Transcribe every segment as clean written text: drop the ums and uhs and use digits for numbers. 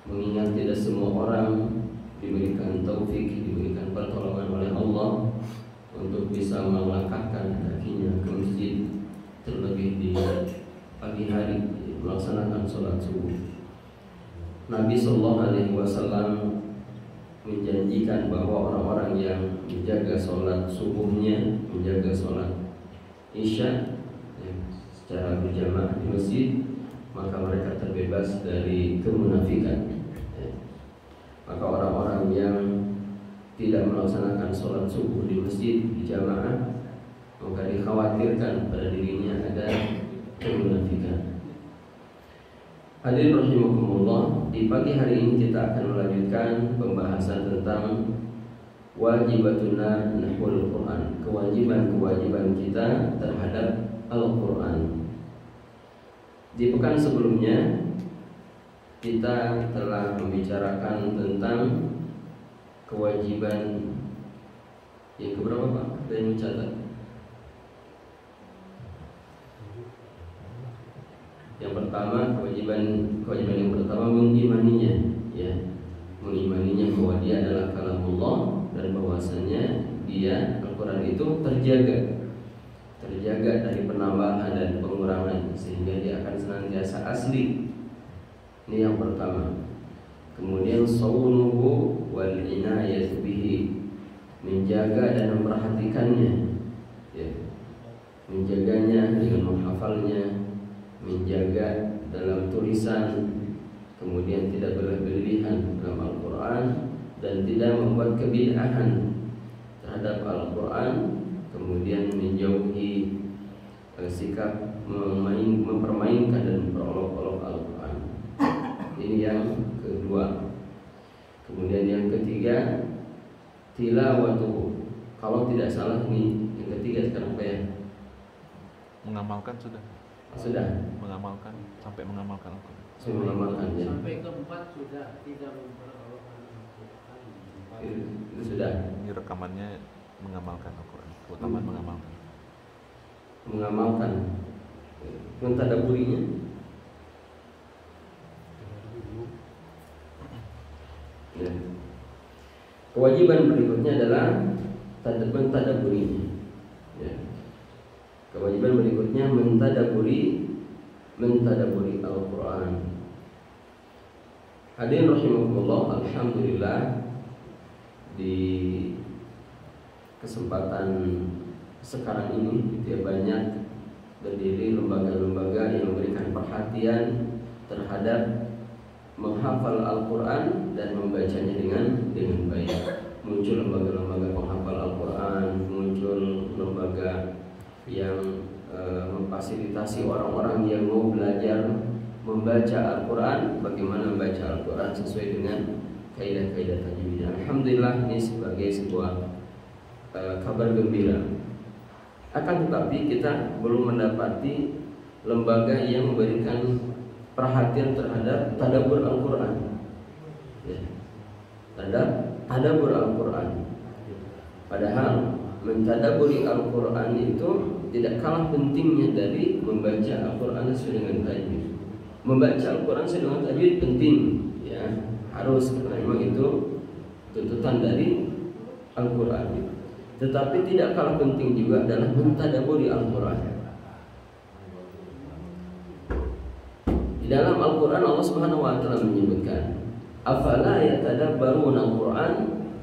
mengingat tidak semua orang diberikan taufik, diberikan pertolongan oleh Allah untuk bisa melangkahkan kakinya ke masjid, terlebih di pagi hari melaksanakan sholat subuh. Nabi Shallallahu Alaihi Wasallam menjanjikan bahwa orang-orang yang menjaga sholat subuhnya, menjaga sholat isya secara berjamaah di masjid, maka mereka terbebas dari kemunafikan. Maka orang-orang yang tidak melaksanakan sholat subuh di masjid di jamaah, maka dikhawatirkan pada dirinya ada kemunafikan. Hadirin rahimakumullah, di pagi hari ini kita akan melanjutkan pembahasan tentang wajibatuna nahwul Quran, kewajiban-kewajiban kita terhadap Al-Quran. Di pekan sebelumnya kita telah membicarakan tentang kewajiban yang keberapa Pak? Ada yang mencatat? Yang pertama, kewajiban yang pertama mengimaninya, ya, mengimaninya bahwa dia adalah kalamullah dan bahwasanya dia Al-Quran itu terjaga dari penambahan dan pengurangan sehingga dia akan senantiasa asli. Ini yang pertama. Kemudian sawnuhu wal inayatu bihi, menjaga dan memperhatikannya, ya, menjaganya dengan menghafalnya, menjaga dalam tulisan, kemudian tidak berlebihan dalam Al-Quran dan tidak membuat kebid'ahan terhadap Al-Quran, kemudian menjauhi sikap mempermainkan dan memperolok-olok Al-Quran. Ini yang kedua. Kemudian yang ketiga, tilawatuhu. Kalau tidak salah ini yang ketiga sekarang apa ya? Mengamalkan sudah. Mengamalkan sampai mengamalkan Al-Quran. Ya. Sampai keempat sudah tidak memperolokkan Al-Quran. Itu sudah. Ini rekamannya mengamalkan Al-Quran, keutamaan mengamalkan mentadaburinya. Ya. Kewajiban berikutnya adalah mentadaburinya. Ya. Kewajiban berikutnya mentadaburi Al-Quran. Hadirin rahimakumullah, alhamdulillah di kesempatan sekarang ini banyak berdiri lembaga-lembaga yang memberikan perhatian terhadap menghafal Al-Quran dan membacanya dengan baik. Muncul lembaga-lembaga penghafal Al-Quran, muncul lembaga yang memfasilitasi orang-orang yang mau belajar membaca Al-Quran, bagaimana membaca Al-Quran sesuai dengan kaidah-kaidah tajwid. Alhamdulillah, ini sebagai sebuah kabar gembira. Akan tetapi kita belum mendapati lembaga yang memberikan perhatian terhadap tadabbur Al-Quran, ya, tadabbur Al-Quran. Padahal mentadaburi Al-Quran itu tidak kalah pentingnya dari membaca Al-Quran sesuai dengan tajwid. Membaca Al-Quran sesuai dengan tajwid penting, ya, harus, karena memang itu tuntutan dari Al-Quran. Tetapi tidak kalah penting juga adalah mentadaburi Al-Quran. Di dalam Al-Quran Allah Subhanahu wa taala menyebutkan, "Afala yatadabbaruna Al-Quran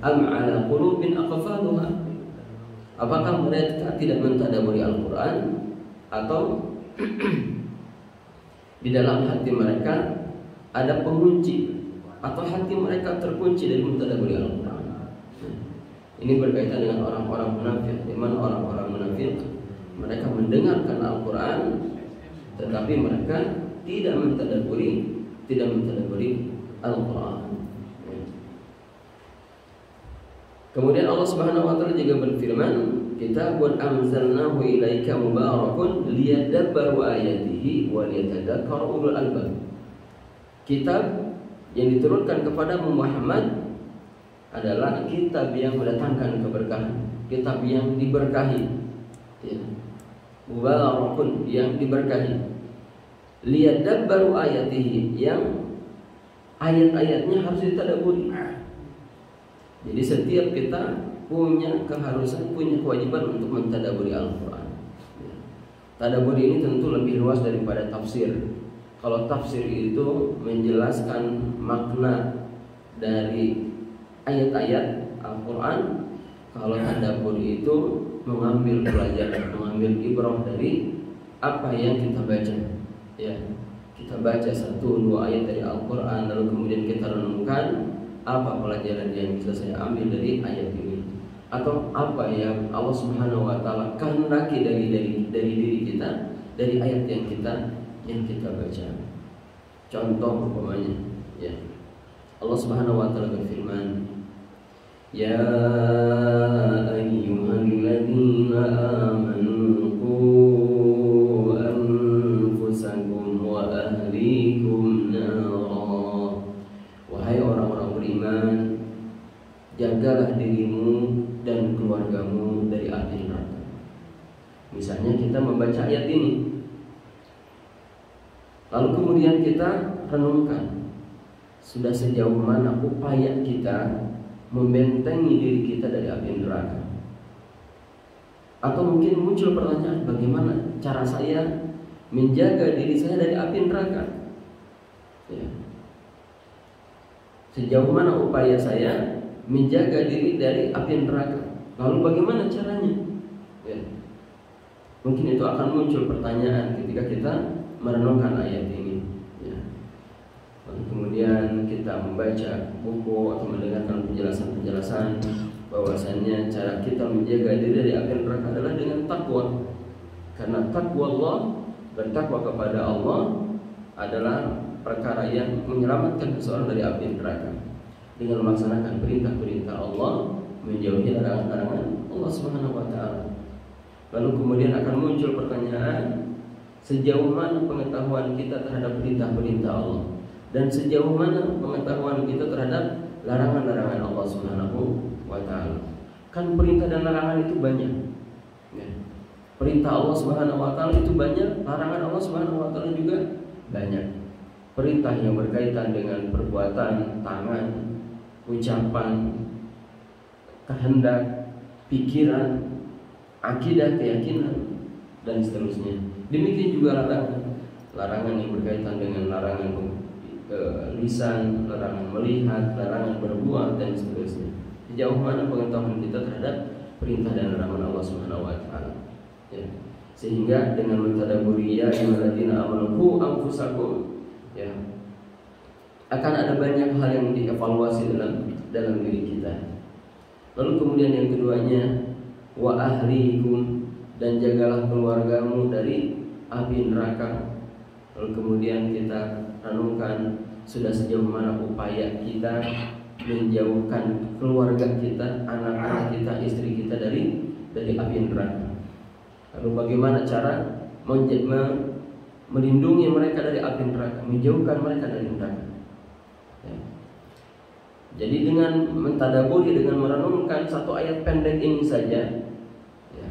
am 'ala qulubin aqfaluha?" Apakah mereka tidak mentadaburi Al-Quran atau di dalam hati mereka ada pengunci, atau hati mereka terkunci dari mentadaburi Al-Quran? Ini berkaitan dengan orang-orang munafik. Di mana orang-orang munafik, mereka mendengarkan Al-Quran tetapi mereka tidak mentadaburi Al-Quran. Kemudian Allah Subhanahu wa taala juga berfirman, "Kitabun anzalnahu ilaika mubarakun liyadabbaru ayatihi wa liyatadzakkara ulul albab." Kitab yang diturunkan kepada Muhammad adalah kitab yang mendatangkan keberkahan, kitab yang diberkahi, ya. Mubarakun, yang diberkahi. Liyadabbaru ayatihi, yang ayat-ayatnya harus ditadaburi. Jadi setiap kita punya keharusan, punya kewajiban untuk mentadaburi Al-Quran. Tadaburi ini tentu lebih luas daripada tafsir. Kalau tafsir itu menjelaskan makna dari ayat-ayat Al-Quran, kalau tadaburi itu mengambil pelajaran, mengambil ibrah dari apa yang kita baca. Ya, kita baca 1-2 ayat dari Al-Quran, lalu kemudian kita renungkan apa pelajaran yang bisa saya ambil dari ayat ini, atau apa yang Allah Subhanahu wa taala kehendaki dari diri kita dari ayat yang kita baca. Contoh umpamanya, ya, Allah Subhanahu wa taala berfirman, ya ayyuhalladzina amanu qu anfusakum wa ahlikum nara. Wahai orang-orang beriman, jagalah dirimu dan keluargamu dari api neraka. Misalnya kita membaca ayat ini, lalu kemudian kita renungkan sudah sejauh mana upaya kita membentengi diri kita dari api neraka. Atau mungkin muncul pertanyaan, bagaimana cara saya menjaga diri saya dari api neraka? Ya. Sejauh mana upaya saya menjaga diri dari api neraka? Lalu bagaimana caranya? Ya. Mungkin itu akan muncul pertanyaan ketika kita merenungkan ayat ini. Ya. Lalu kemudian kita membaca buku atau mendengarkan penjelasan-penjelasan bahwasannya cara kita menjaga diri dari api neraka adalah dengan takwa. Karena takwa Allah, bertakwa kepada Allah adalah perkara yang menyelamatkan seseorang dari api neraka dengan melaksanakan perintah-perintah Allah, menjauhi larangan-larangan Allah Subhanahu wa taala. Lalu kemudian akan muncul pertanyaan, sejauh mana pengetahuan kita terhadap perintah-perintah Allah dan sejauh mana pengetahuan kita terhadap larangan-larangan Allah Subhanahu wa taala. Kan perintah dan larangan itu banyak. Ya. Perintah Allah Subhanahu wa taala itu banyak, larangan Allah Subhanahu wa taala juga banyak. Perintah yang berkaitan dengan perbuatan tangan, ucapan, kehendak, pikiran, akidah, keyakinan, dan seterusnya. Demikian juga larangan. Larangan yang berkaitan dengan larangan lisan, larangan melihat, larangan berbuat, dan seterusnya. Sejauh mana pengetahuan kita terhadap perintah dan larangan Allah Subhanahu wa taala. Ya. Sehingga dengan mentadaburi ya ayyuhalladzina amanu qu anfusakum, ya, akan ada banyak hal yang dievaluasi dalam diri kita. Lalu kemudian yang keduanya, wa ahlikum, dan jagalah keluargamu dari api neraka. Lalu kemudian kita renungkan sudah sejauh mana upaya kita menjauhkan keluarga kita, anak-anak kita, istri kita dari api neraka. Lalu bagaimana cara melindungi mereka dari api neraka, menjauhkan mereka dari neraka. Ya. Jadi dengan mentadaburi, dengan merenungkan satu ayat pendek ini saja, ya,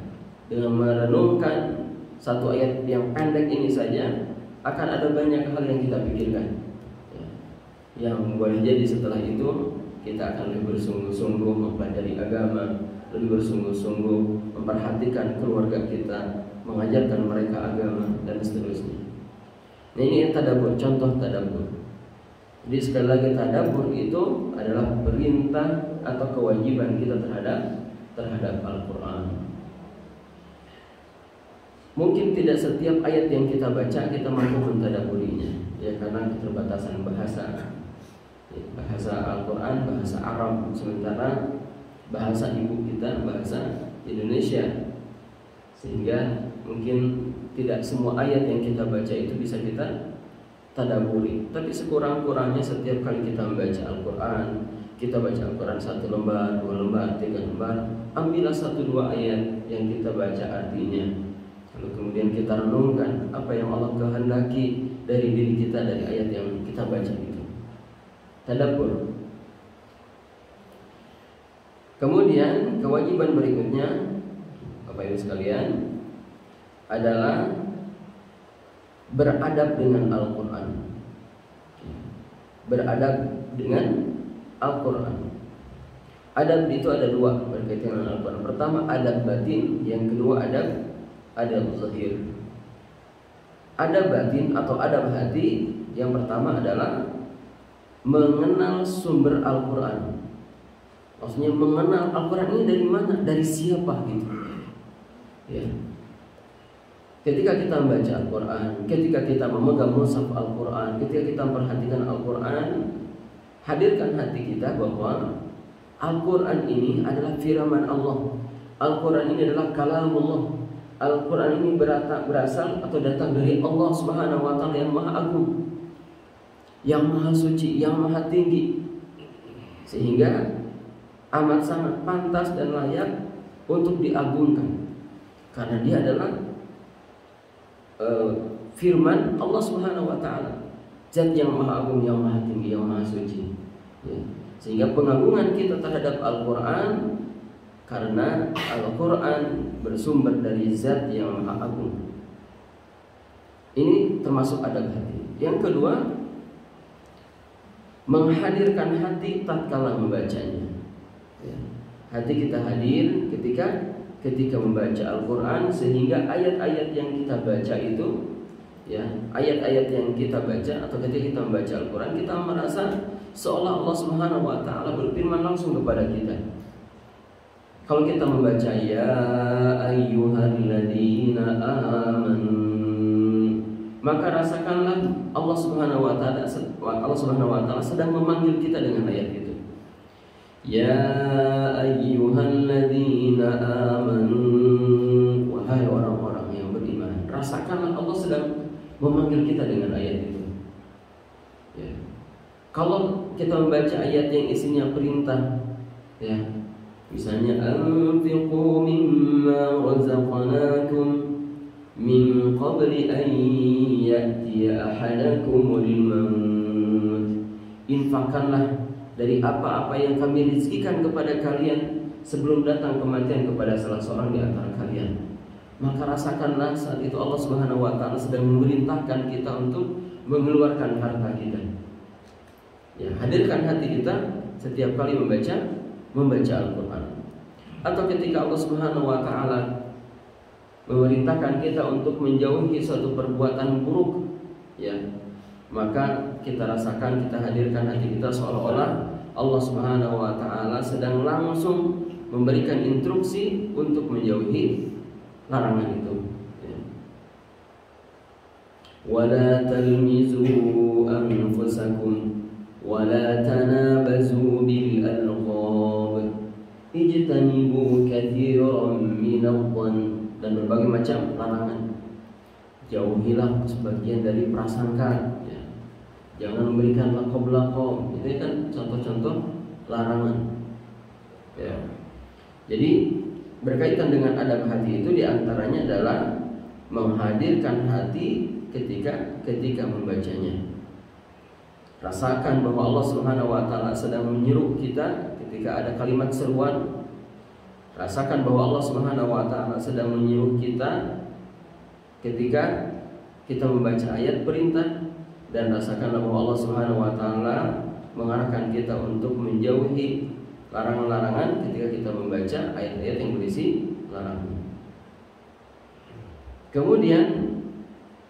dengan merenungkan satu ayat yang pendek ini saja, akan ada banyak hal yang kita pikirkan. Ya. Yang boleh jadi setelah itu kita akan lebih bersungguh-sungguh mempelajari agama, lebih bersungguh-sungguh memperhatikan keluarga kita, mengajarkan mereka agama, dan seterusnya. Nah, ini tadabbur, contoh tadabbur. Jadi sekali lagi tadabbur itu adalah perintah atau kewajiban kita terhadap Al-Quran. Mungkin tidak setiap ayat yang kita baca kita mampu mentadabburinya, ya, karena keterbatasan bahasa. Bahasa Al-Quran bahasa Arab, sementara bahasa ibu kita bahasa Indonesia, sehingga mungkin tidak semua ayat yang kita baca itu bisa kita tadabburi. Tapi sekurang-kurangnya setiap kali kita membaca Al-Quran, kita baca Al-Quran 1 lembar, 2 lembar, 3 lembar, ambillah 1-2 ayat yang kita baca artinya, lalu kemudian kita renungkan apa yang Allah kehendaki dari diri kita dari ayat yang kita baca itu. Tadabbur. Kemudian kewajiban berikutnya, Bapak Ibu sekalian, adalah beradab dengan Al-Quran. beradab dengan Al-Quran. Adab itu ada dua berkaitan dengan Al-Quran. Pertama adab batin, yang kedua adab zahir. Adab batin atau adab hati, yang pertama adalah mengenal sumber Al-Quran. Maksudnya mengenal Al-Quran ini dari mana, dari siapa gitu. Ya. Ketika kita membaca Al-Quran, ketika kita memegang mushaf Al-Quran, ketika kita memperhatikan Al-Quran, hadirkan hati kita bahwa Al-Quran ini adalah firman Allah. Al-Quran ini adalah kalamullah. Al-Quran ini berasal atau datang dari Allah Subhanahu wa Ta'ala yang Maha Agung, yang Maha Suci, yang Maha Tinggi, sehingga amat sangat pantas dan layak untuk diagungkan karena dia adalah firman Allah Subhanahu wa Ta'ala, zat yang Maha Agung, yang Maha Tinggi, yang Maha Suci, ya. Sehingga pengagungan kita terhadap Al-Quran karena Al-Quran bersumber dari zat yang Maha Agung. Ini termasuk adab hati. Yang kedua, menghadirkan hati tatkala membacanya, ya. Hati kita hadir ketika membaca Al-Quran, sehingga ayat-ayat yang kita baca itu, ya, ayat-ayat yang kita baca atau ketika kita membaca Al-Quran, kita merasa seolah Allah Subhanahu wa Ta'ala berfirman langsung kepada kita. Kalau kita membaca ya ayyuhalladzina amanu, maka rasakanlah Allah Subhanahu wa Ta'ala sedang memanggil kita dengan ayat itu. Ya ayyuhalladzina amanu, wahai orang-orang yang beriman, rasakanlah Allah sedang memanggil kita dengan ayat itu, ya. Kalau kita membaca ayat yang isinya perintah, ya, misalnya anfiqu mimma razaqnakum min qabli an ya'tiya ahadakumul maut, infakkanlah dari apa-apa yang kami rizkikan kepada kalian sebelum datang kematian kepada salah seorang di antara kalian. Maka rasakanlah saat itu Allah Subhanahu wa Ta'ala sedang memerintahkan kita untuk mengeluarkan harta kita. Ya, hadirkan hati kita setiap kali membaca Al-Quran. Atau ketika Allah Subhanahu wa Ta'ala memerintahkan kita untuk menjauhi suatu perbuatan buruk, ya, maka kita rasakan, kita hadirkan hati kita seolah-olah Allah Subhanahu wa Ta'ala sedang langsung memberikan instruksi untuk menjauhi larangan itu, ya. Wala talmizu anfusakum wala tanabazu bil alqab ijtanibu katsiran minadh-dhann, dan berbagai macam larangan. Jauhilah sebagian dari prasangka, ya. Jangan memberikan lakob-lakob. Itu kan contoh-contoh larangan, ya. Jadi berkaitan dengan adab hati itu diantaranya adalah menghadirkan hati ketika membacanya. Rasakan bahwa Allah Subhanahu wa Ta'ala sedang menyeru kita ketika ada kalimat seruan. Rasakan bahwa Allah Subhanahu wa Ta'ala sedang menyeru kita ketika kita membaca ayat perintah, dan rasakanlah bahwa Allah Subhanahu wa Ta'ala mengarahkan kita untuk menjauhi larangan-larangan ketika kita membaca ayat-ayat yang berisi larangan. Kemudian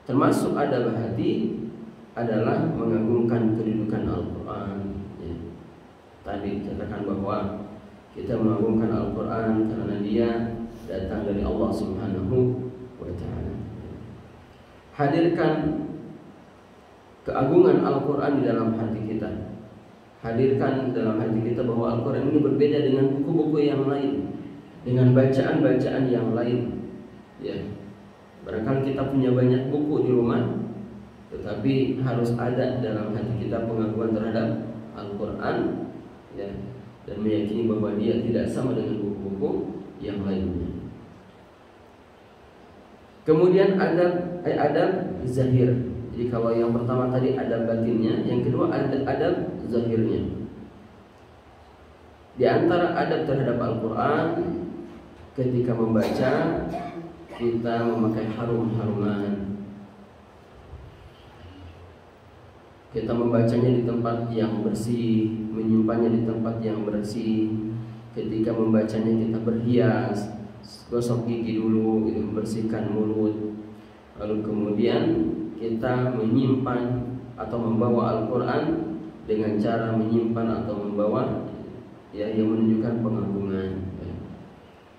termasuk adab hati adalah mengagungkan kedudukan Al-Quran, ya. Tadi katakan bahwa kita mengagungkan Al-Quran karena dia datang dari Allah Subhanahu wa Ta'ala. Hadirkan keagungan Al-Quran di dalam hati kita. Hadirkan dalam hati kita bahwa Al-Quran ini berbeda dengan buku-buku yang lain, dengan bacaan-bacaan yang lain, ya. Barangkali kita punya banyak buku di rumah, tetapi harus ada dalam hati kita pengakuan terhadap Al-Quran, ya, dan meyakini bahwa dia tidak sama dengan buku-buku yang lainnya. Kemudian adab zahir. Jadi kalau yang pertama tadi adab batinnya, yang kedua adab zahirnya. Di antara adab terhadap Al-Quran, ketika membaca kita memakai harum-haruman. kita membacanya di tempat yang bersih, menyimpannya di tempat yang bersih. Ketika membacanya kita berhias, gosok gigi dulu, gitu, membersihkan mulut. Lalu kemudian kita menyimpan atau membawa Al-Quran dengan cara menyimpan atau membawa ya yang menunjukkan pengagungan. Ya.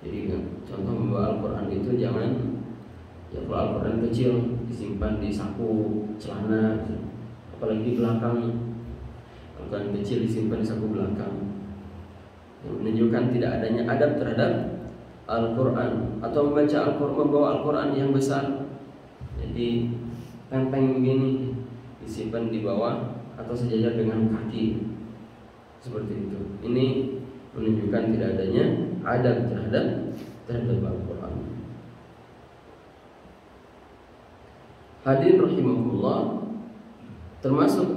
Jadi contoh membawa Al-Quran itu jangan ya kalau Al-Quran kecil disimpan di saku celana, apalagi di belakang. Al-Quran kecil disimpan di saku belakang, yang menunjukkan tidak adanya adab terhadap Al-Quran. Atau membaca Al-Quran, membawa Al-Quran yang besar, jadi pempeng begini disimpan di bawah atau sejajar dengan kaki, seperti itu. Ini menunjukkan tidak adanya adab terhadap Al-Quran. Hadirin rahimakumullah, termasuk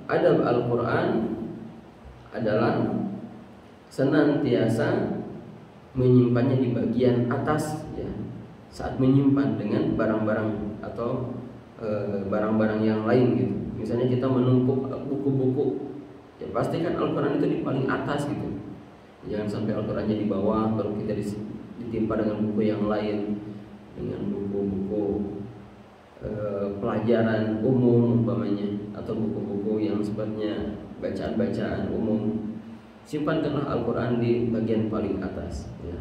adab Al-Quran adalah senantiasa menyimpannya di bagian atas, ya, saat menyimpan dengan barang-barang atau barang-barang yang lain gitu. Misalnya kita menumpuk buku-buku, ya pastikan Al-Quran itu di paling atas gitu. Jangan sampai Al-Qurannya di bawah baru kita ditimpa dengan buku yang lain, dengan buku-buku pelajaran umum umpamanya, atau buku-buku yang sifatnya bacaan-bacaan umum. Simpankanlah Al-Quran di bagian paling atas, ya.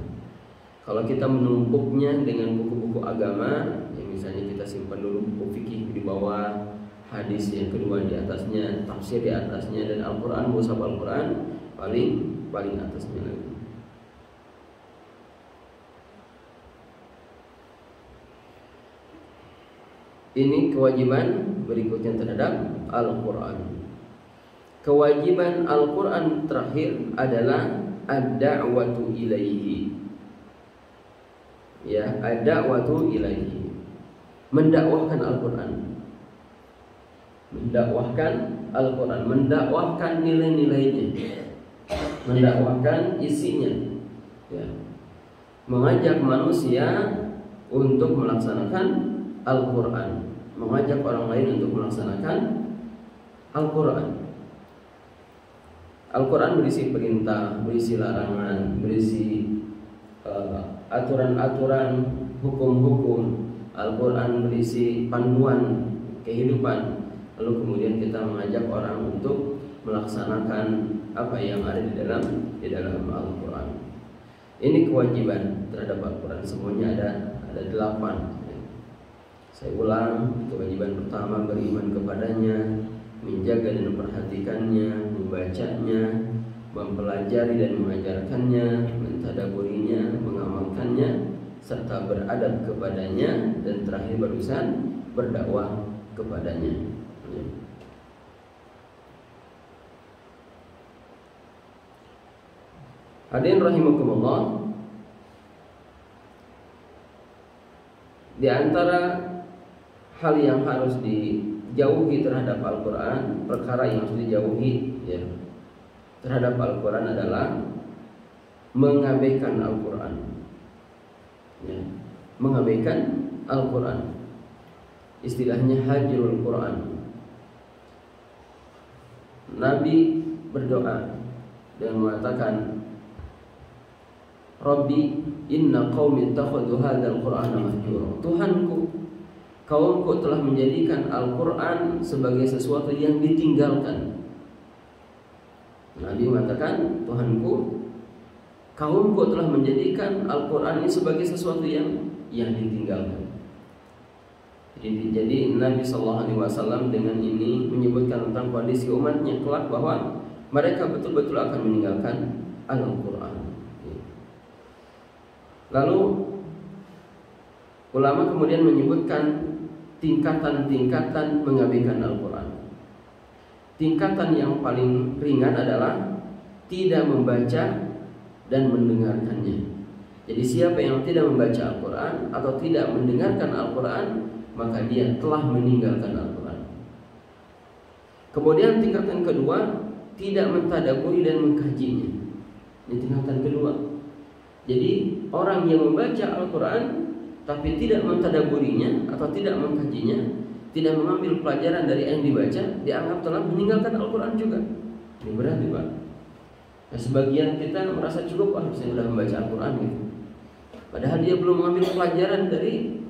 Kalau kita menumpuknya dengan buku-buku agama, ya misalnya kita simpan dulu buku fikih di bawah, hadis yang kedua di atasnya, tafsir di atasnya, dan Al-Quran, mushaf Al-Quran paling atasnya lagi. Ini kewajiban berikutnya terhadap Al-Quran. Kewajiban Al-Quran terakhir adalah ad-da'watu ilaihi. Ya, ad-da'watu ilaihi, mendakwahkan Al-Quran. Mendakwahkan Al-Quran, mendakwahkan nilai-nilainya, mendakwahkan isinya, ya. Mengajak manusia untuk melaksanakan Al-Quran, mengajak orang lain untuk melaksanakan Al-Quran. Al-Quran berisi perintah, berisi larangan, berisi aturan-aturan, hukum-hukum. Al-Quran berisi panduan kehidupan. Lalu kemudian kita mengajak orang untuk melaksanakan apa yang ada di dalam Al-Quran. Ini kewajiban terhadap Al-Quran. Semuanya ada 8. Saya ulang, kewajiban pertama beriman kepadanya, menjaga dan memperhatikannya, membacanya, mempelajari dan mengajarkannya, mentadaburinya, mengamalkannya, serta beradab kepadanya, dan terakhir berurusan berdakwah kepadanya. Hadirin rahimakumullah, di antara hal yang harus dijauhi terhadap Al-Quran, perkara yang harus dijauhi, ya, terhadap Al-Quran adalah mengabaikan Al-Quran, ya, mengabaikan Al-Quran. Istilahnya hajrul Quran. Nabi berdoa dan mengatakan, Rabbi inna qaumi ittakhadhu hadzal Qur'ana mahjura. Tuhanku, kaumku telah menjadikan Al-Quran sebagai sesuatu yang ditinggalkan. Nabi mengatakan, Tuhanku, kaumku telah menjadikan Al-Quran ini sebagai sesuatu yang ditinggalkan. Jadi Nabi SAW dengan ini menyebutkan tentang kondisi umatnya kelak bahwa mereka betul-betul akan meninggalkan Al-Quran. Lalu ulama kemudian menyebutkan tingkatan-tingkatan mengabaikan Al-Quran. Tingkatan yang paling ringan adalah tidak membaca dan mendengarkannya. Jadi siapa yang tidak membaca Al-Quran atau tidak mendengarkan Al-Quran, maka dia telah meninggalkan Al-Quran. Kemudian tingkatan kedua, tidak mentadaburi dan mengkajinya. Ini tingkatan kedua. Jadi orang yang membaca Al-Quran tapi tidak mentadaburinya atau tidak mengkajinya, tidak mengambil pelajaran dari yang dibaca, dianggap telah meninggalkan Al-Quran juga. Ini berarti Pak. Nah, sebagian kita merasa cukup, saya sudah membaca Al-Quran gitu. Padahal dia belum mengambil pelajaran dari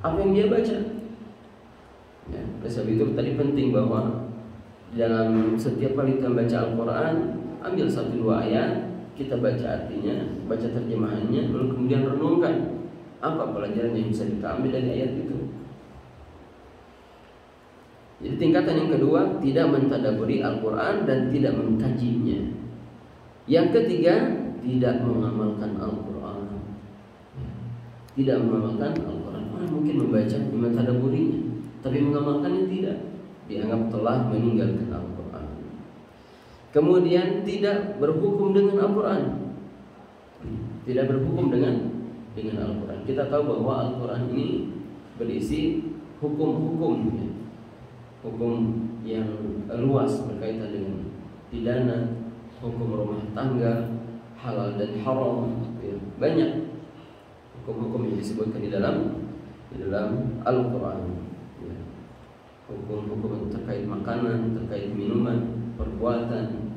apa yang dia baca. Ya, oleh sebab itu tadi penting bahwa dalam setiap kali kita baca Al-Quran, ambil 1-2 ayat, kita baca artinya, baca terjemahannya, lalu kemudian renungkan apa pelajaran yang bisa kita ambil dari ayat itu. Jadi tingkatan yang kedua, tidak mentadaburi Al-Quran dan tidak mengkajinya. Yang ketiga, tidak mengamalkan Al-Quran. Tidak mengamalkan Al-Quran. Orang mungkin membaca, mentadaburinya, tapi mengamalkannya tidak, dianggap telah meninggalkan Al-Quran. Kemudian tidak berhukum dengan Al-Quran. Tidak berhukum dengan Al-Quran. Kita tahu bahwa Al-Quran ini berisi hukum-hukum, ya. Hukum yang luas berkaitan dengan pidana, hukum rumah tangga, halal dan haram, ya. Banyak hukum-hukum yang disebutkan di dalam Al-Quran, ya. Hukum-hukum terkait makanan, terkait minuman, perbuatan.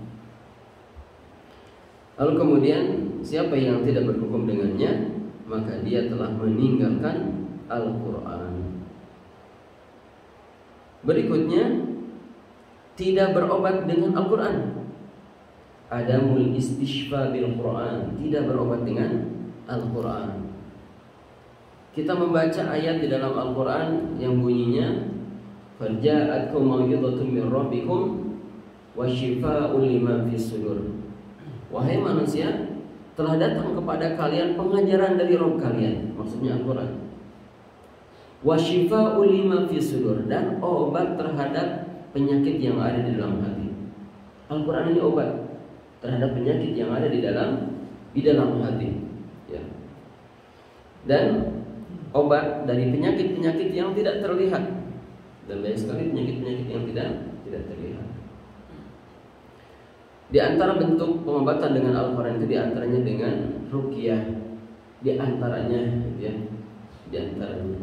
Lalu kemudian siapa yang tidak berhukum dengannya, maka dia telah meninggalkan Al-Quran. Berikutnya, tidak berobat dengan Al-Quran. Adamul istishfa bil Quran, tidak berobat dengan Al-Quran. Kita membaca ayat di dalam Al-Quran yang bunyinya Faja'atkum maw'idhatun min rabbikum wa shifaa'un lima fis sudur. Wahai manusia, telah datang kepada kalian pengajaran dari Rabb kalian, maksudnya Al-Quran. Wa shifaa'un lima fis sudur, dan obat terhadap penyakit yang ada di dalam hati. Al-Quran ini obat terhadap penyakit yang ada di dalam hati, ya. Dan obat dari penyakit-penyakit yang tidak terlihat. Dan banyak sekali penyakit-penyakit yang tidak terlihat. Di antara bentuk pengobatan dengan Al-Quran itu di antaranya dengan ruqyah, di antaranya, ya, di antaranya.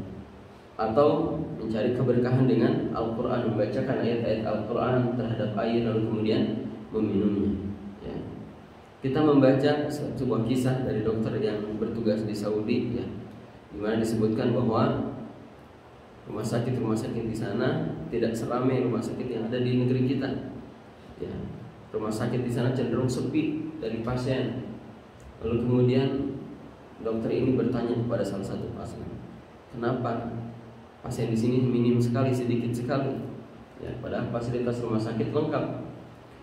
Atau mencari keberkahan dengan Al-Quran, membacakan ayat-ayat Al-Quran terhadap air lalu kemudian meminumnya, ya. Kita membaca sebuah kisah dari dokter yang bertugas di Saudi, ya, di mana disebutkan bahwa rumah sakit di sana tidak seramai rumah sakit yang ada di negeri kita, ya. Rumah sakit di sana cenderung sepi dari pasien. Lalu kemudian dokter ini bertanya kepada salah satu pasien, kenapa pasien di sini minim sekali, sedikit sekali, ya, padahal fasilitas rumah sakit lengkap.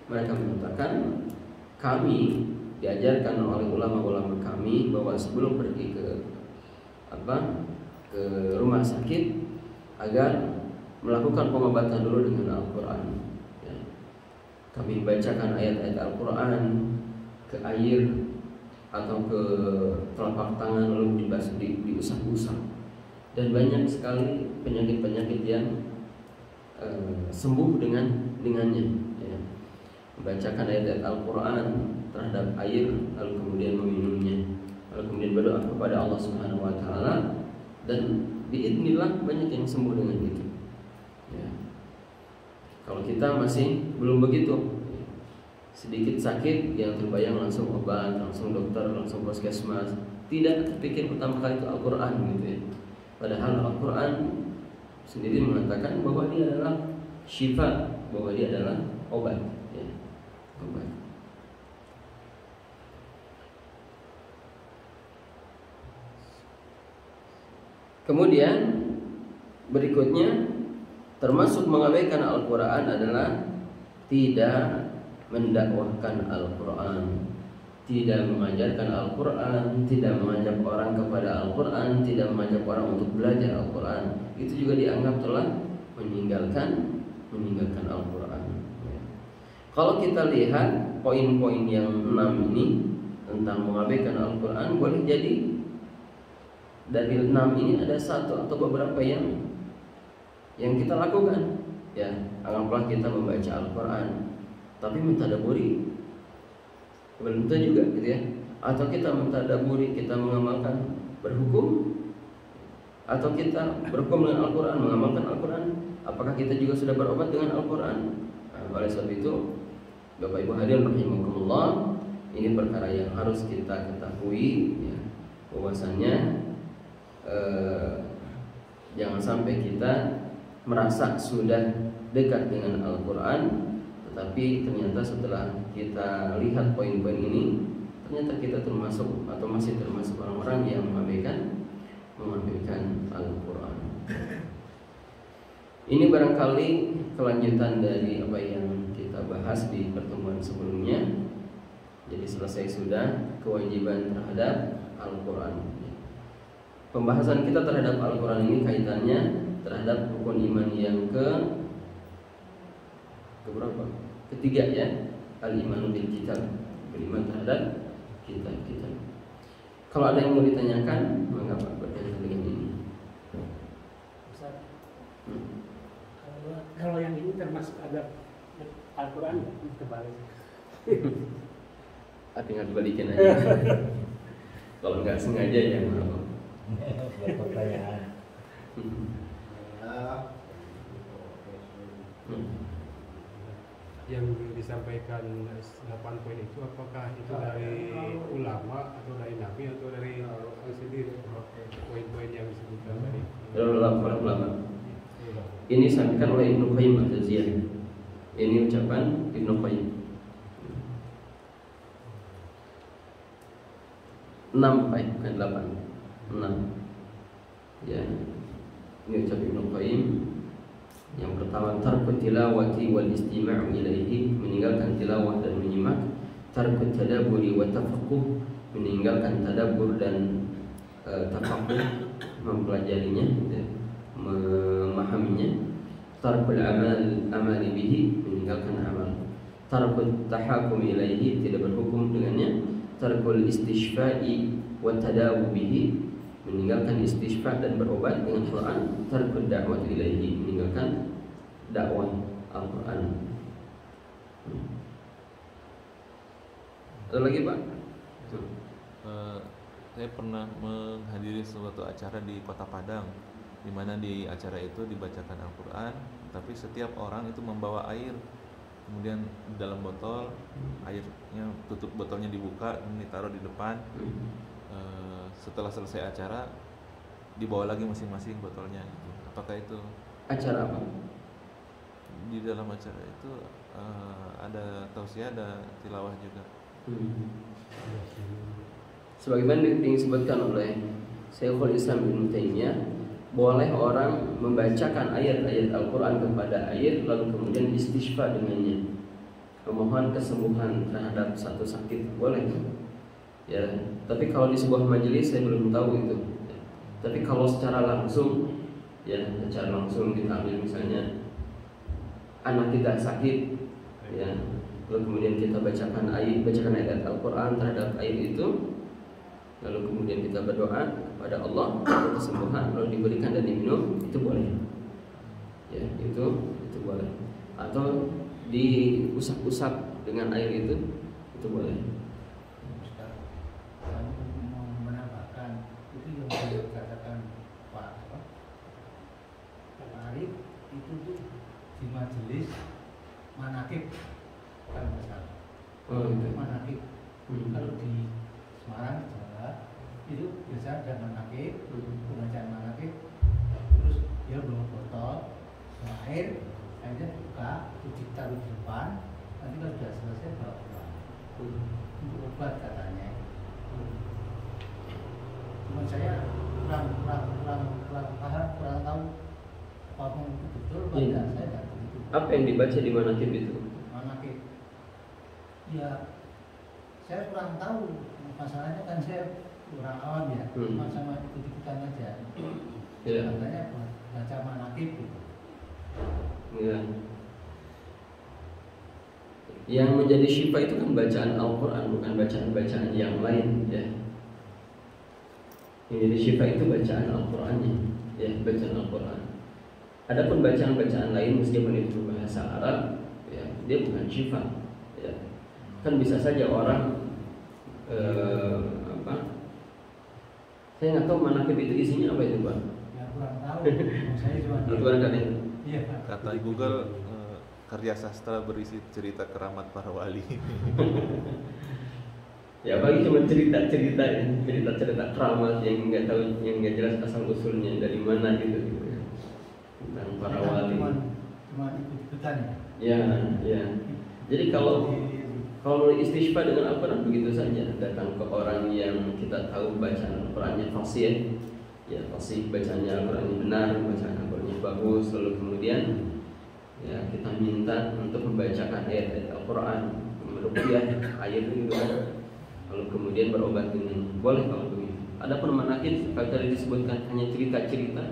Mereka mengatakan, kami diajarkan oleh ulama-ulama kami bahwa sebelum pergi ke rumah sakit agar melakukan pengobatan dulu dengan Al-Quran, ya. Kami bacakan ayat-ayat Al-Quran ke air atau ke telapak tangan lalu diusap-usap. Dan banyak sekali penyakit-penyakit yang sembuh dengannya, ya. Membacakan ayat-ayat Al-Quran terhadap air lalu kemudian meminumnya, lalu kemudian berdoa kepada Allah Subhanahu wa Ta'ala, dan biidznillah banyak yang sembuh dengan itu, ya. Kalau kita masih belum begitu, ya, sedikit sakit yang terbayang langsung obat, langsung dokter, langsung puskesmas, tidak terpikir pertama kali itu Al-Quran, gitu, ya. Padahal Al-Quran sendiri mengatakan bahwa dia adalah syifa, bahwa dia adalah obat, ya, obat. Kemudian berikutnya, termasuk mengabaikan Al-Quran adalah tidak mendakwahkan Al-Quran, tidak mengajarkan Al-Quran, tidak mengajak orang kepada Al-Quran, tidak mengajak orang untuk belajar Al-Quran. Itu juga dianggap telah meninggalkan Al-Quran, ya. Kalau kita lihat poin-poin yang 6 ini tentang mengabaikan Al-Quran, boleh jadi dari 6 ini ada satu atau beberapa yang kita lakukan, ya. Anggaplah kita membaca Al-Quran tapi mentadaburi belum tentu juga, gitu, ya. Atau kita mentadaburi, kita mengamalkan, berhukum, atau kita berhukum dengan Al-Quran, mengamalkan Al-Quran, apakah kita juga sudah berobat dengan Al-Quran? Oleh sebab itu, Bapak Ibu hadirin rahimakumullah, ini perkara yang harus kita ketahui, ya, bahwasannya jangan sampai kita merasa sudah dekat dengan Al-Quran, tetapi ternyata setelah kita lihat poin-poin ini, ternyata kita termasuk atau masih termasuk orang-orang yang mengabaikan Al-Quran. Ini barangkali kelanjutan dari apa yang kita bahas di pertemuan sebelumnya. Jadi selesai sudah kewajiban terhadap Al-Quran. Pembahasan kita terhadap Al-Quran ini kaitannya terhadap rukun iman yang keberapa? Ketiga, ya, al-imanu bil kitab, beriman terhadap kitab. Kalau ada yang mau ditanyakan, mengapa berkaitan dengan ini? Ustaz, kalau yang ini termasuk adab Al-Quran kebalik. Tinggal dibalikin aja. Kalau nggak sengaja ya maaf. Pertanyaan. Yang disampaikan 8 poin itu apakah itu dari ulama atau dari nabi atau dari orang sendiri, poin-poin yang disebutkan tadi? Dari ulama. Ini disampaikan oleh Ibnu Qayyim al-Jauziyah. Ini ucapan Ibnu Qayyim. 6 bukan 8. 6. Ya. Ini ucapan Ibnu Qayyim. Yang pertama, tarku tilawati wal istima'u ilaihi, meninggalkan tilawah dan menyimak. Tarku tadabburi wa tafaqquh, meninggalkan tadabbur dan tafaqquh, mempelajarinya, memahaminya. Tarkul amali bihi, meninggalkan amal. Tarkut tahakum ilaihi, tidak berhukum dengannya. Tarkul istishfa'i wa tadawu bihi, meninggalkan istishfa' dan berobat dengan Quran. Tarkul da'wat ilaihi, meninggalkan dakwah Al-Quran. Ada lagi, Pak? Saya pernah menghadiri suatu acara di Kota Padang, di mana di acara itu dibacakan Al-Quran, tapi setiap orang itu membawa air, kemudian dalam botol, airnya tutup botolnya dibuka, ditaruh di depan. Setelah selesai acara, dibawa lagi masing-masing botolnya. Apakah itu Acara apa? di dalam acara itu ada tausiah, ada tilawah juga? Sebagaimana disebutkan oleh Syekhul Islam Ibnu Taimiyah, boleh orang membacakan ayat-ayat Al-Quran kepada air, lalu kemudian istishfa dengannya, memohon kesembuhan terhadap satu sakit, boleh. Ya, tapi kalau di sebuah majelis saya belum tahu itu. Tapi kalau secara langsung, ya, secara langsung kita ambil misalnya anak kita sakit, ya, lalu kemudian kita bacakan ayat Al-Quran terhadap air itu, lalu kemudian kita berdoa kepada Allah untuk kesembuhan, lalu diberikan dan diminum, itu boleh. Ya, itu boleh. Atau diusap-usap dengan air itu boleh. Saya mau menambahkan itu yang dikatakan Pak Arif itu tuh di majelis manakib kan masalah. Itu manakib. Kalau di Semarang, Jawa itu biasa ada manakib, pembacaan manakib, terus dia bawa botol air, airnya buka, itu ditaruh di depan, nanti kalau sudah selesai bawa pulang untuk obat katanya. Cuma saya kurang paham, kurang tahu apapun itu betul atau tidak, saya tidak begitu. Apa yang dibaca di manakib itu? Manakib, ya saya kurang tahu, masalahnya kan saya orang awam ya, cuma sama ikut-ikutan aja. Ya. Katanya baca manakib gitu. Ya. Yang menjadi syifa itu kan bacaan Al-Quran, bukan bacaan-bacaan yang lain, ya. Yang jadi syifa itu bacaan Al-Qurannya, ya, bacaan Al-Quran. Adapun bacaan-bacaan lain meskipun itu bahasa Arab, ya, dia bukan syifa, ya. Kan bisa saja orang saya nggak tahu manakib itu isinya apa itu, Pak. Ya kurang tahu, saya cuma Itu kan Iya. Kata Google karya sastra berisi cerita keramat para wali. Ya bagi cuma cerita keramat yang nggak tahu, yang nggak jelas asal usulnya dari mana gitu tentang para wali. Cuma ikut-ikutan Ya. Jadi kalau istighfar dengan Al-Quran begitu saja, datang ke orang yang kita tahu bacaan Al-Qurannya fasih, ya fasih bacanya Al-Qurannya benar, bacaan Al-Qurannya bagus, lalu kemudian ya kita minta untuk membacakan ayat-ayat Al-Quran, meruqyah ayat itu kan. Lalu kemudian berobat dengan boleh kalau begitu. Adapun manakib kalau tadi disebutkan hanya cerita-cerita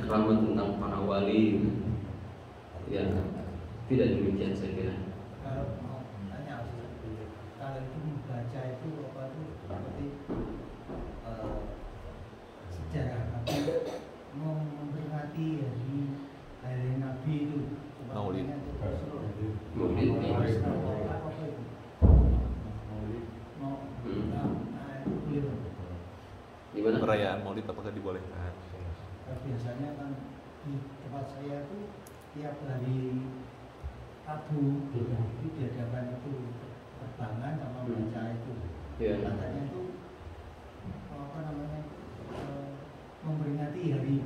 keramat tentang para wali, ya tidak demikian saya kira. Kalau mau tanya kalau itu membaca itu apa itu seperti sejarah Nabi mau memperingati hari Nabi itu Maulid. Maulid, ya. Gimana? Perayaan Maulid apakah dibolehkan? Biasanya kan di tempat saya itu tiap hari Rabu itu diadakan itu terbangan sama baca itu. Ya. Katanya itu apa namanya memperingati hari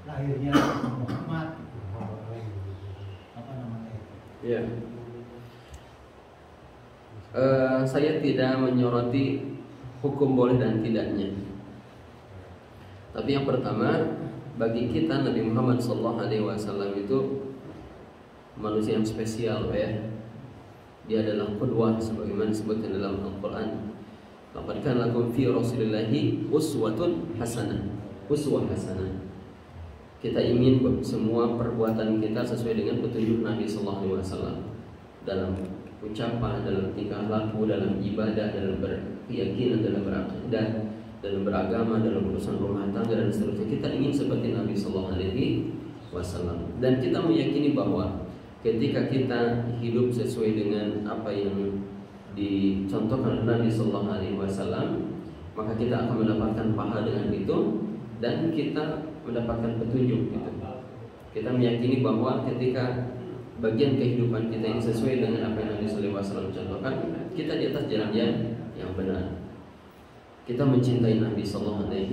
lahirnya Muhammad. Apa namanya itu? Ya. Saya tidak menyoroti hukum boleh dan tidaknya. Tapi yang pertama, bagi kita Nabi Muhammad SAW itu manusia yang spesial, ya. Dia adalah qudwah sebagaimana disebutkan dalam Al-Quran. Laqad kana lakum fi Rasulillahi uswatun hasanah. Uswah hasanah. Kita ingin semua perbuatan kita sesuai dengan petunjuk Nabi SAW dalam ucapan, dalam tingkah laku, dalam ibadah, dalam berkeyakinan, dalam berakidah, dalam beragama, dalam urusan rumah tangga dan seterusnya. Kita ingin seperti Nabi SAW. Dan kita meyakini bahwa ketika kita hidup sesuai dengan apa yang dicontohkan oleh Nabi SAW, maka kita akan mendapatkan pahala dengan itu dan kita mendapatkan petunjuk gitu. Kita meyakini bahwa ketika bagian kehidupan kita ini sesuai dengan apa yang Nabi SAW contohkan, kita di atas jalan yang benar. Kita mencintai Nabi SAW dan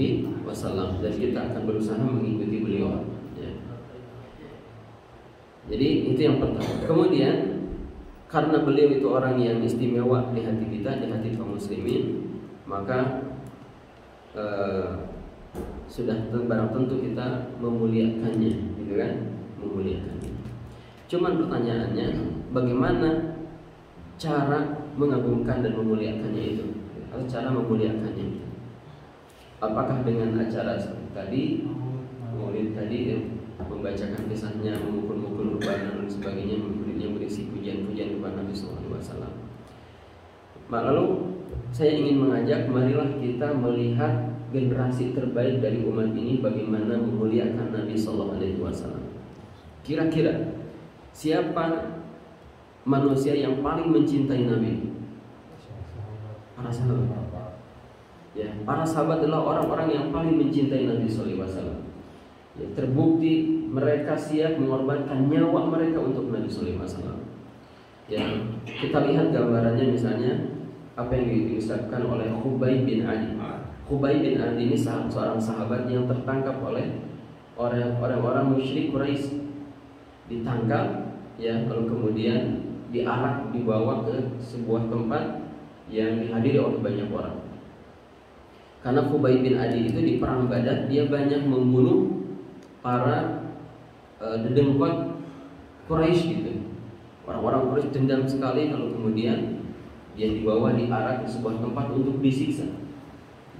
kita akan berusaha mengikuti beliau. Ya. Jadi itu yang pertama. Kemudian karena beliau itu orang yang istimewa di hati kita, di hati kaum muslimin, maka sudah barang tentu kita memuliakannya, gitu kan? Memuliakannya. Cuman pertanyaannya, bagaimana cara mengagungkan dan memuliakannya itu? Atau cara memuliakannya itu? Apakah dengan acara seperti tadi, Maulid tadi, ya, membacakan kisahnya, memukul-mukul rubana dan sebagainya, yang berisi pujian-pujian kepada Nabi SAW. Lalu saya ingin mengajak, marilah kita melihat generasi terbaik dari umat ini bagaimana memuliakan Nabi SAW. Kira-kira siapa manusia yang paling mencintai Nabi? Para sahabat. Ya, para sahabat adalah orang-orang yang paling mencintai Nabi SAW. Ya, terbukti mereka siap mengorbankan nyawa mereka untuk Nabi SAW. Ya, kita lihat gambarannya misalnya apa yang diucapkan oleh Khubayb bin Adi. Khubayb bin Adi ini seorang sahabat yang tertangkap oleh orang-orang musyrik Quraisy. Ditangkap, ya, lalu kemudian diarak, dibawa ke sebuah tempat yang dihadiri oleh banyak orang. Karena Khubayb bin Adi itu di perang Badar dia banyak membunuh para dedengkot Quraisy gitu. Orang-orang Quraisy dendam sekali, lalu kemudian dia dibawa, diarak ke sebuah tempat untuk disiksa,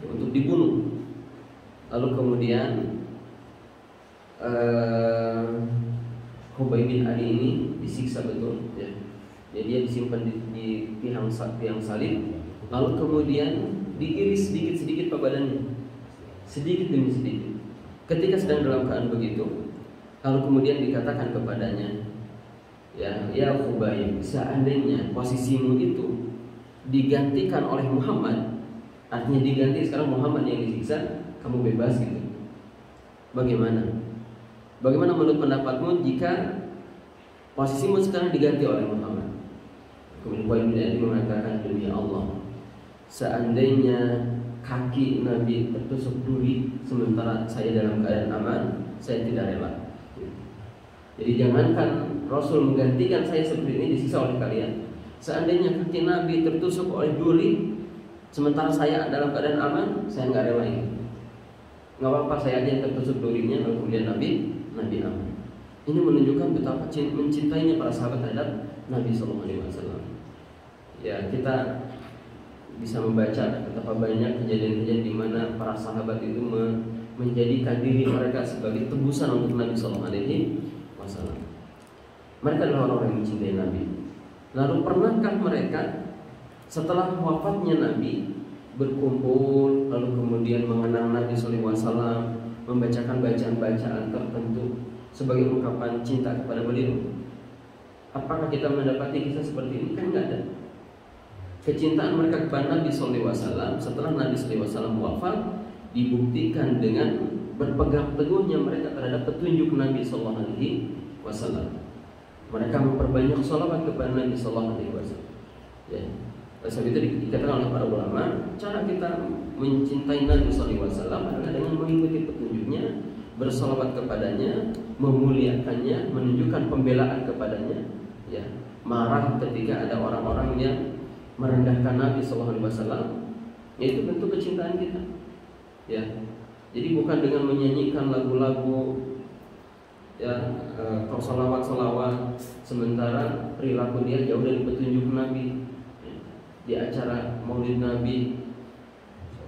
untuk dibunuh. Lalu kemudian Khubayb bin Adi ini disiksa betul, ya. Jadi dia disimpan di tiang salib, lalu kemudian diiris sedikit-sedikit badannya, sedikit demi sedikit. Ketika sedang dalam keadaan begitu, lalu kemudian dikatakan kepadanya, ya Khubayb, seandainya posisimu itu digantikan oleh Muhammad, artinya diganti sekarang Muhammad yang disiksa, kamu bebas gitu. Bagaimana? Bagaimana menurut pendapatmu jika posisimu sekarang diganti oleh Muhammad? Kemudian poin ini mengatakan, demi Allah, seandainya kaki Nabi tertusuk duri sementara saya dalam keadaan aman, saya tidak rela. Jadi jangankan Rasul menggantikan saya seperti ini disiksa oleh kalian. Seandainya kaki Nabi tertusuk oleh duri sementara saya dalam keadaan aman, saya nggak rela ini. Nggak apa-apa, saya aja yang tertusuk durinya, lalu kemudian Nabi aman. Ini menunjukkan betapa mencintainya para sahabat terhadap Nabi SAW. Ya, kita bisa membaca betapa banyak kejadian-kejadian di mana para sahabat itu menjadikan diri mereka sebagai tebusan untuk Nabi SAW. Mereka adalah orang-orang yang mencintai Nabi. Lalu pernahkah mereka setelah wafatnya Nabi berkumpul lalu kemudian mengenang Nabi SAW, membacakan bacaan-bacaan tertentu sebagai ungkapan cinta kepada beliau? Apakah kita mendapati kisah seperti ini? Kan nggak ada. Kecintaan mereka kepada Nabi SAW setelah Nabi SAW wafat dibuktikan dengan berpegang teguhnya mereka terhadap petunjuk Nabi SAW. Mereka memperbanyak sholawat kepada Nabi SAW. Ya. Sebab itu dikatakan oleh para ulama, cara kita mencintai Nabi SAW adalah dengan mengikuti petunjuknya, bersolawat kepadanya, memuliakannya, menunjukkan pembelaan kepadanya. Ya. Marah ketika ada orang-orang yang merendahkan Nabi SAW, yaitu bentuk kecintaan kita. Ya, jadi bukan dengan menyanyikan lagu-lagu, ya, solawat sementara perilaku dia jauh dari petunjuk Nabi. Ya, di acara Maulid Nabi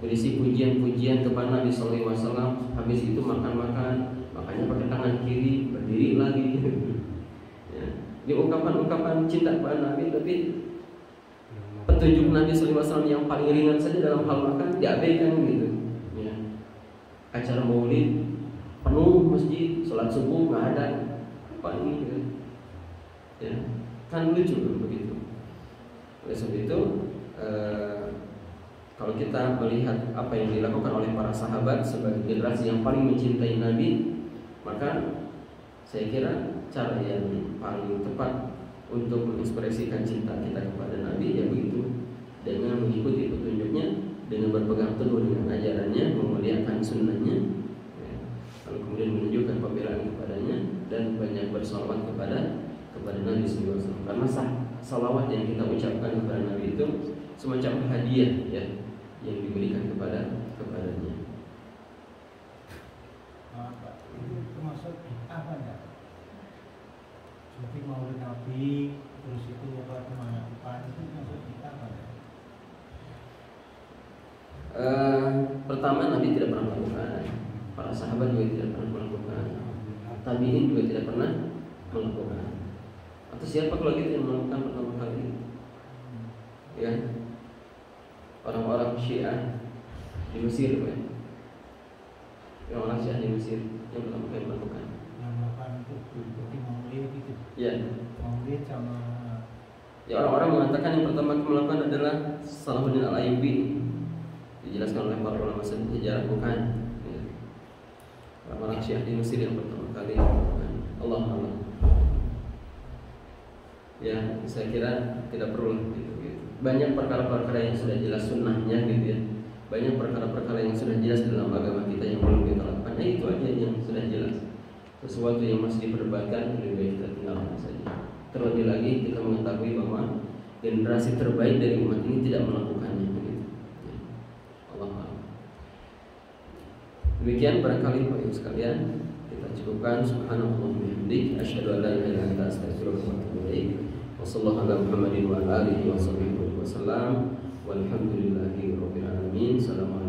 berisi pujian-pujian kepada Nabi SAW, habis itu makan-makan, makanya pakai tangan kiri, berdiri lagi. Ya, ini ungkapan-ungkapan cinta kepada Nabi, tapi petunjuk Nabi SAW yang paling ringan saja dalam hal makan diabaikan gitu. Ya. Acara Maulid penuh masjid, sholat subuh nggak ada, apa ini? Gitu. Ya, kan lucu begitu. Oleh sebab itu, kalau kita melihat apa yang dilakukan oleh para sahabat sebagai generasi yang paling mencintai Nabi, maka saya kira cara yang paling tepat untuk mengekspresikan cinta kita kepada Nabi ya begitu, dengan mengikuti petunjuknya, dengan berpegang teguh dengan ajarannya, memuliakan sunnahnya, ya. Lalu kemudian menunjukkan pembelaan kepadanya dan banyak bersalawat kepada Nabi SAW. Karena salawat yang kita ucapkan kepada Nabi itu semacam hadiah ya yang diberikan kepadanya. Itu termasuk apa ya? Seperti Maulid Nabi, terus itu apa kemana itu masuk kita apa ya? Pertama, Nabi tidak pernah melakukan, para sahabat juga tidak pernah melakukan, tabi'in juga tidak pernah melakukan. Atau siapa kalau gitu yang melakukan pertama kali? Ya, orang-orang Syiah di Mesir, ya. Orang Syiah di Mesir yang pertama kali melakukan. Yang melakukan itu seperti Maulid itu. Ya. Maulid sama. Ya, orang-orang mengatakan yang pertama kali melakukan adalah Salahuddin Al-Ayyubi. Dijelaskan oleh para ulama sejarah bukan. Ya. Orang-orang Syiah di Mesir yang pertama kali melakukan. Allah. Ya, saya kira tidak perlu gitu. Banyak perkara-perkara yang sudah jelas sunnahnya gitu ya. Banyak perkara-perkara yang sudah jelas dalam agama kita yang belum kita lakukan. Nah, itu aja yang sudah jelas. Sesuatu yang masih diperdebatkan lebih baik kita tinggalkan saja. Terlebih lagi kita mengetahui bahwa generasi terbaik dari umat ini tidak melakukannya gitu. Ya. Allah. Demikian barangkali Bapak Ibu sekalian, kita cukupkan. Subhanallah wa bihamdihi, asyhadu an la ilaha illa anta, astaghfiruka wa atubu ilaik. Wassallallahu ala Muhammadin wa ala alihi wa sahbihi wasallam. Walhamdulillahi rabbil alamin. Assalamualaikum.